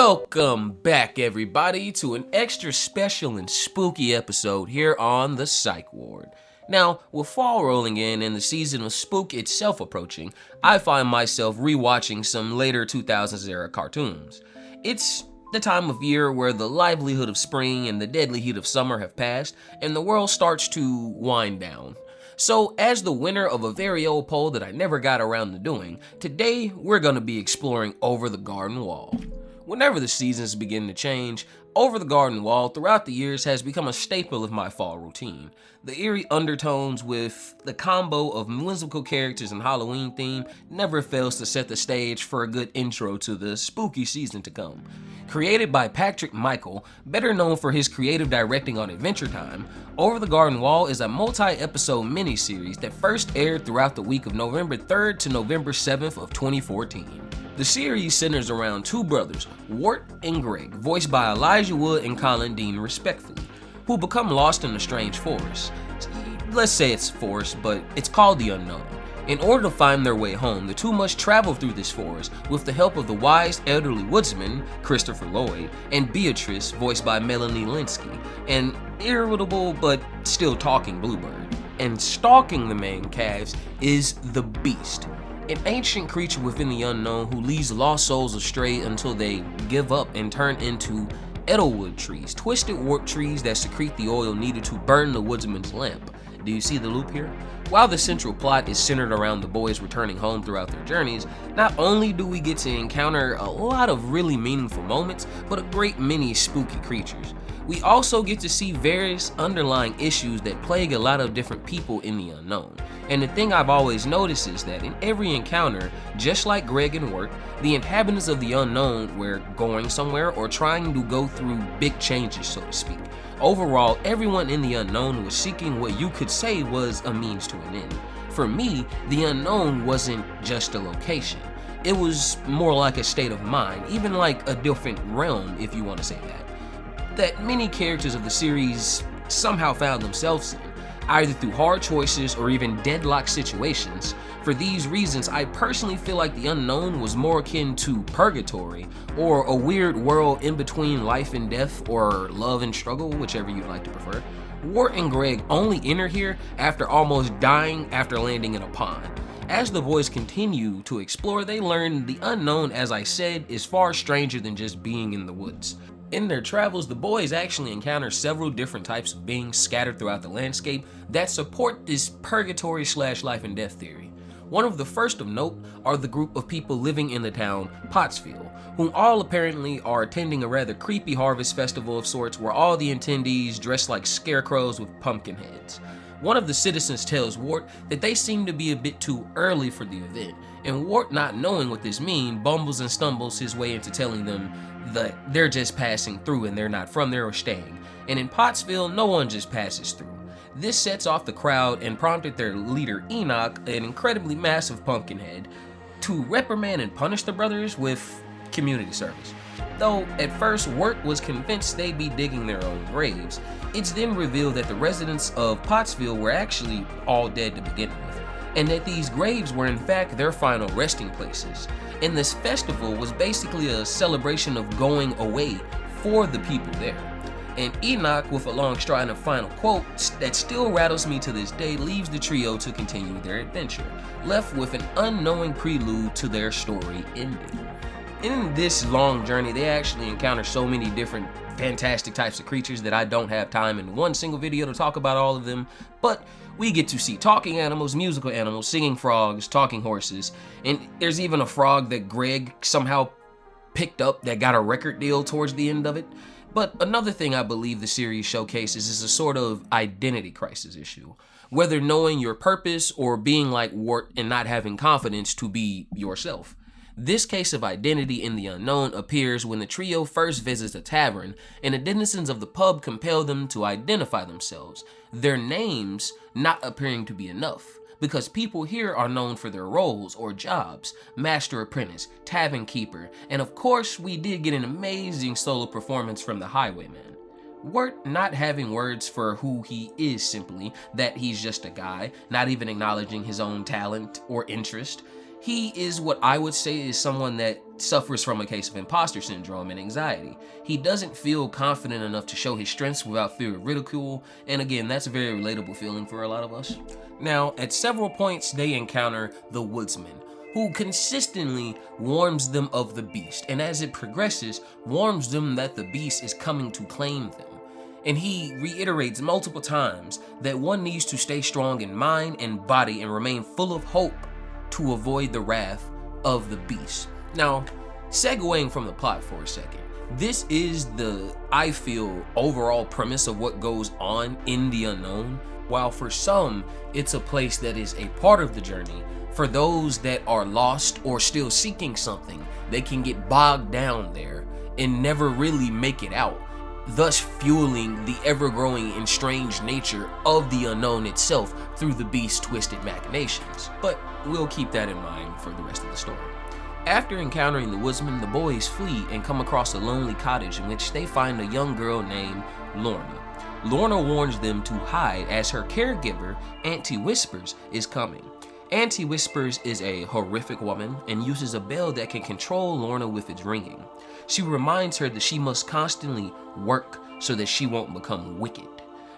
Welcome back, everybody, to an extra special and spooky episode here on the Psych Ward. Now, with fall rolling in and the season of spook itself approaching, I find myself rewatching some later 2000s era cartoons. It's the time of year where the livelihood of spring and the deadly heat of summer have passed, and the world starts to wind down. So, as the winner of a very old poll that I never got around to doing, today we're going to be exploring Over the Garden Wall. Whenever the seasons begin to change, Over the Garden Wall throughout the years has become a staple of my fall routine. The eerie undertones with the combo of whimsical characters and Halloween theme never fails to set the stage for a good intro to the spooky season to come. Created by Patrick Michael, better known for his creative directing on Adventure Time, Over the Garden Wall is a multi-episode miniseries that first aired throughout the week of November 3rd to November 7th of 2014. The series centers around two brothers, Wart and Greg, voiced by Elijah Wood and Colin Dean respectively, who become lost in a strange forest. Let's say it's a forest, but it's called the Unknown. In order to find their way home, the two must travel through this forest with the help of the wise elderly woodsman, Christopher Lloyd, and Beatrice, voiced by Melanie Linsky, an irritable but still talking bluebird. And stalking the main calves is the Beast, an ancient creature within the unknown who leads lost souls astray until they give up and turn into edelwood trees, twisted warp trees that secrete the oil needed to burn the woodsman's lamp. Do you see the loop here? While the central plot is centered around the boys returning home throughout their journeys, not only do we get to encounter a lot of really meaningful moments, but a great many spooky creatures. We also get to see various underlying issues that plague a lot of different people in the unknown. And the thing I've always noticed is that in every encounter, just like Greg and Wirt, the inhabitants of the unknown were going somewhere or trying to go through big changes, so to speak. Overall, everyone in the unknown was seeking what you could say was a means to an end. For me, the unknown wasn't just a location. It was more like a state of mind, even like a different realm, if you want to say that many characters of the series somehow found themselves in, either through hard choices or even deadlock situations. For these reasons, I personally feel like the unknown was more akin to purgatory, or a weird world in between life and death, or love and struggle, whichever you'd like to prefer. Wart and Greg only enter here after almost dying after landing in a pond. As the boys continue to explore, they learn the unknown, as I said, is far stranger than just being in the woods. In their travels, the boys actually encounter several different types of beings scattered throughout the landscape that support this purgatory / life and death theory. One of the first of note are the group of people living in the town Pottsville, whom all apparently are attending a rather creepy harvest festival of sorts where all the attendees dress like scarecrows with pumpkin heads. One of the citizens tells Wart that they seem to be a bit too early for the event, and Wart, not knowing what this means, bumbles and stumbles his way into telling them that they're just passing through and they're not from there or staying. And in Pottsville, no one just passes through. This sets off the crowd and prompted their leader Enoch, an incredibly massive pumpkin head, to reprimand and punish the brothers with community service. Though at first Wirt was convinced they'd be digging their own graves, it's then revealed that the residents of Pottsville were actually all dead to begin with, and that these graves were in fact their final resting places. And this festival was basically a celebration of going away for the people there. And Enoch, with a long stride and final quote that still rattles me to this day, leaves the trio to continue their adventure, left with an unknowing prelude to their story ending. In this long journey, they actually encounter so many different fantastic types of creatures that I don't have time in one single video to talk about all of them, but we get to see talking animals, musical animals, singing frogs, talking horses, and there's even a frog that Greg somehow picked up that got a record deal towards the end of it. But another thing I believe the series showcases is a sort of identity crisis issue, whether knowing your purpose or being like Wart and not having confidence to be yourself. This case of identity in the unknown appears when the trio first visits a tavern and the denizens of the pub compel them to identify themselves, their names not appearing to be enough, because people here are known for their roles or jobs: master apprentice, tavern keeper, and of course we did get an amazing solo performance from the Highwayman. Wirt not having words for who he is, simply that he's just a guy, not even acknowledging his own talent or interest. He is what I would say is someone that suffers from a case of imposter syndrome and anxiety. He doesn't feel confident enough to show his strengths without fear of ridicule, and again, that's a very relatable feeling for a lot of us. Now, at several points, they encounter the woodsman, who consistently warns them of the beast, and as it progresses, warns them that the beast is coming to claim them. And he reiterates multiple times that one needs to stay strong in mind and body and remain full of hope to avoid the wrath of the beast. Now, segueing from the plot for a second, this is the, I feel, overall premise of what goes on in the unknown. While for some, it's a place that is a part of the journey, for those that are lost or still seeking something, they can get bogged down there and never really make it out, thus fueling the ever-growing and strange nature of the unknown itself through the beast's twisted machinations. But we'll keep that in mind for the rest of the story. After encountering the woodsman, the boys flee and come across a lonely cottage in which they find a young girl named Lorna. Lorna warns them to hide as her caregiver, Auntie Whispers, is coming. Auntie Whispers is a horrific woman and uses a bell that can control Lorna with its ringing. She reminds her that she must constantly work so that she won't become wicked.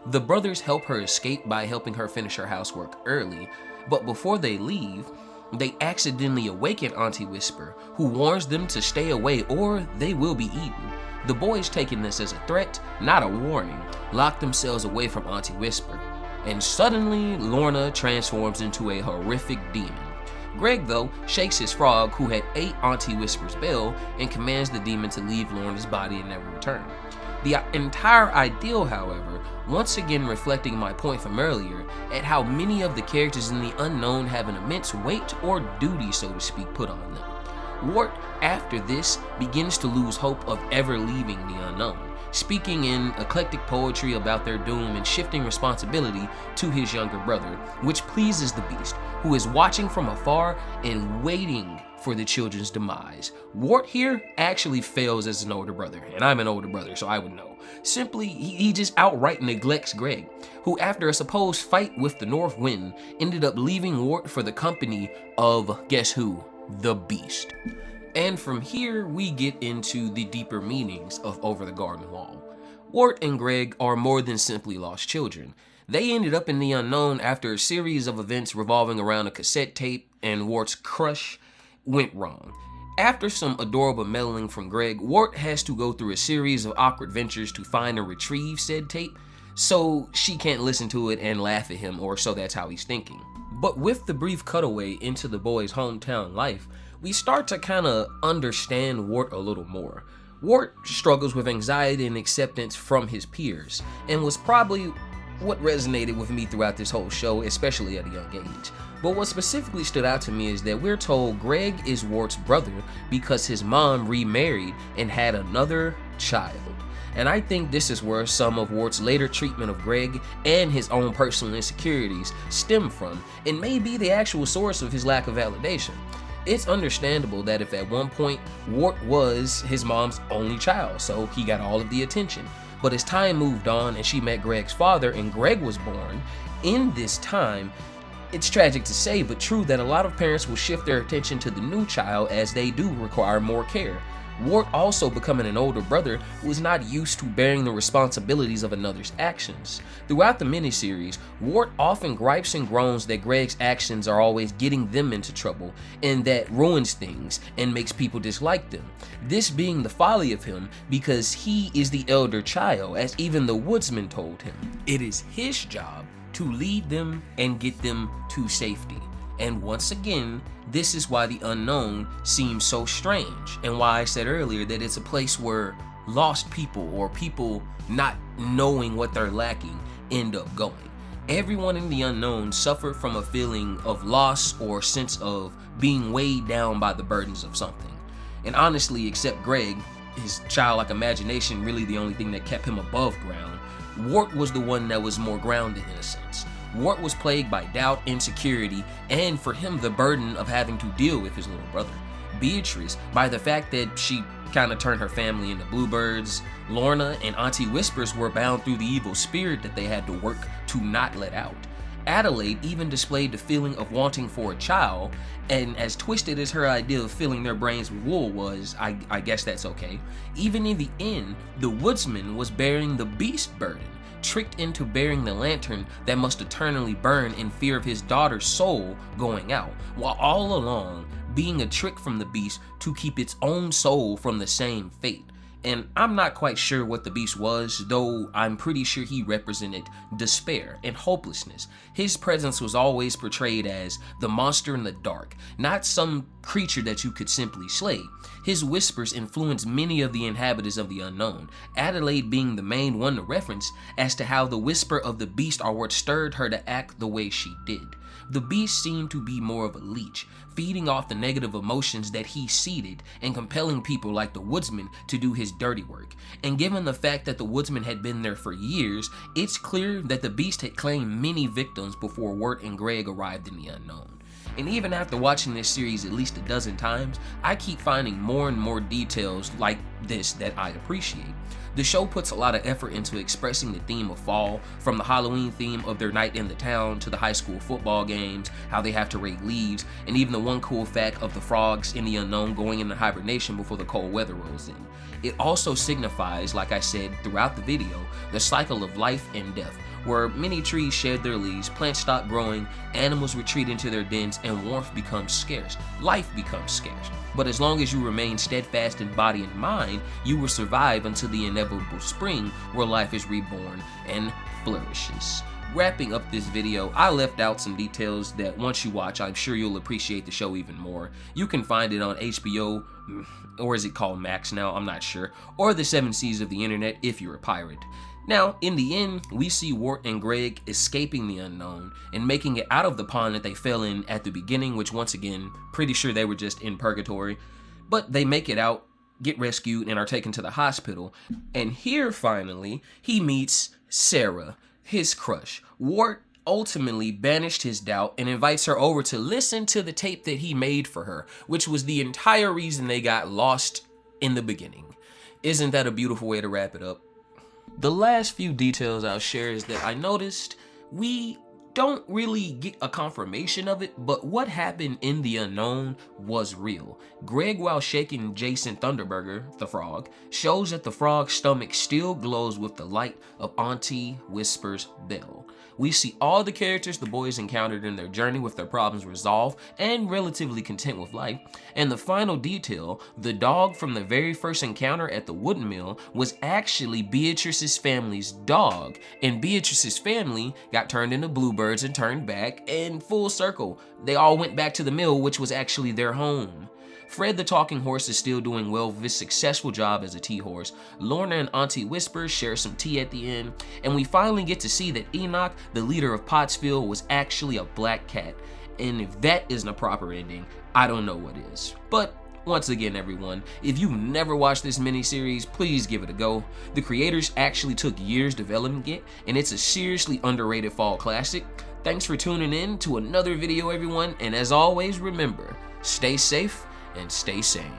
The brothers help her escape by helping her finish her housework early, but before they leave, they accidentally awaken Auntie Whisper, who warns them to stay away or they will be eaten. The boys, taking this as a threat, not a warning, lock themselves away from Auntie Whisper, and suddenly Lorna transforms into a horrific demon. Greg, though, shakes his frog, who had ate Auntie Whisper's bell, and commands the demon to leave Lorna's body and never return. The entire ideal, however, once again reflecting my point from earlier at how many of the characters in the unknown have an immense weight or duty, so to speak, put on them. Wart, after this, begins to lose hope of ever leaving the unknown, speaking in eclectic poetry about their doom and shifting responsibility to his younger brother, which pleases the beast, who is watching from afar and waiting for the children's demise. Wart here actually fails as an older brother, and I'm an older brother, so I would know. Simply, he just outright neglects Greg, who after a supposed fight with the North Wind, ended up leaving Wart for the company of, guess who? The Beast. And from here, we get into the deeper meanings of Over the Garden Wall. Wart and Greg are more than simply lost children. They ended up in the unknown after a series of events revolving around a cassette tape, and Wart's crush went wrong. After some adorable meddling from Greg, Wart has to go through a series of awkward ventures to find and retrieve said tape, so she can't listen to it and laugh at him, or so that's how he's thinking. But with the brief cutaway into the boy's hometown life, we start to kind of understand Wart a little more. Wart struggles with anxiety and acceptance from his peers, and was probably what resonated with me throughout this whole show, especially at a young age. But what specifically stood out to me is that we're told Greg is Wart's brother because his mom remarried and had another child. And I think this is where some of Wart's later treatment of Greg and his own personal insecurities stem from, and may be the actual source of his lack of validation. It's understandable that if at one point Wart was his mom's only child, so he got all of the attention. But as time moved on and she met Greg's father and Greg was born, in this time, it's tragic to say, but true that a lot of parents will shift their attention to the new child as they do require more care. Wart, also becoming an older brother, was not used to bearing the responsibilities of another's actions. Throughout the miniseries, Wart often gripes and groans that Greg's actions are always getting them into trouble, and that ruins things and makes people dislike them. This being the folly of him because he is the elder child, as even the woodsman told him. It is his job to lead them and get them to safety. And once again, this is why the unknown seems so strange, and why I said earlier that it's a place where lost people or people not knowing what they're lacking end up going. Everyone in the unknown suffered from a feeling of loss or sense of being weighed down by the burdens of something. And honestly, except Greg, his childlike imagination really the only thing that kept him above ground, Wart was the one that was more grounded in a sense. Wart was plagued by doubt, insecurity, and for him the burden of having to deal with his little brother. Beatrice, by the fact that she kind of turned her family into bluebirds. Lorna and Auntie Whispers were bound through the evil spirit that they had to work to not let out. Adelaide even displayed the feeling of wanting for a child, and as twisted as her idea of filling their brains with wool was, I guess that's okay. Even in the end, the woodsman was bearing the beast burden, tricked into bearing the lantern that must eternally burn in fear of his daughter's soul going out, while all along being a trick from the beast to keep its own soul from the same fate. And I'm not quite sure what the beast was, though I'm pretty sure he represented despair and hopelessness. His presence was always portrayed as the monster in the dark, not some creature that you could simply slay. His whispers influenced many of the inhabitants of the unknown, Adelaide being the main one to reference as to how the whisper of the beast are what stirred her to act the way she did. The beast seemed to be more of a leech, feeding off the negative emotions that he seeded and compelling people like the woodsman to do his dirty work. And given the fact that the woodsman had been there for years, it's clear that the beast had claimed many victims before Wirt and Greg arrived in the unknown. And even after watching this series at least a dozen times, I keep finding more and more details like this that I appreciate. The show puts a lot of effort into expressing the theme of fall, from the Halloween theme of their night in the town to the high school football games, how they have to rake leaves, and even the one cool fact of the frogs in the unknown going into hibernation before the cold weather rolls in. It also signifies, like I said throughout the video, the cycle of life and death, where many trees shed their leaves, plants stop growing, animals retreat into their dens, and warmth becomes scarce. Life becomes scarce. But as long as you remain steadfast in body and mind, you will survive until the inevitable spring where life is reborn and flourishes. Wrapping up this video, I left out some details that once you watch, I'm sure you'll appreciate the show even more. You can find it on HBO, or is it called Max now? I'm not sure. Or the 7 Seas of the internet if you're a pirate. Now, in the end, we see Wirt and Greg escaping the unknown and making it out of the pond that they fell in at the beginning, which once again, pretty sure they were just in purgatory. But they make it out, get rescued, and are taken to the hospital. And here, finally, he meets Sarah, his crush. Wirt ultimately banished his doubt and invites her over to listen to the tape that he made for her, which was the entire reason they got lost in the beginning. Isn't that a beautiful way to wrap it up? The last few details I'll share is that I noticed we don't really get a confirmation of it, but what happened in the unknown was real. Greg, while shaking Jason Thunderburger, the frog, shows that the frog's stomach still glows with the light of Auntie Whisper's bell. We see all the characters the boys encountered in their journey with their problems resolved and relatively content with life. And the final detail, the dog from the very first encounter at the wooden mill was actually Beatrice's family's dog. And Beatrice's family got turned into bluebirds and turned back, and full circle, they all went back to the mill, which was actually their home. Fred the talking horse is still doing well with his successful job as a tea horse. Lorna and Auntie Whisper share some tea at the end, and we finally get to see that Enoch, the leader of Pottsville, was actually a black cat. And if that isn't a proper ending, I don't know what is. But once again, everyone, if you've never watched this miniseries, please give it a go. The creators actually took years developing it, and it's a seriously underrated fall classic. Thanks for tuning in to another video, everyone, and as always, remember, stay safe and stay sane.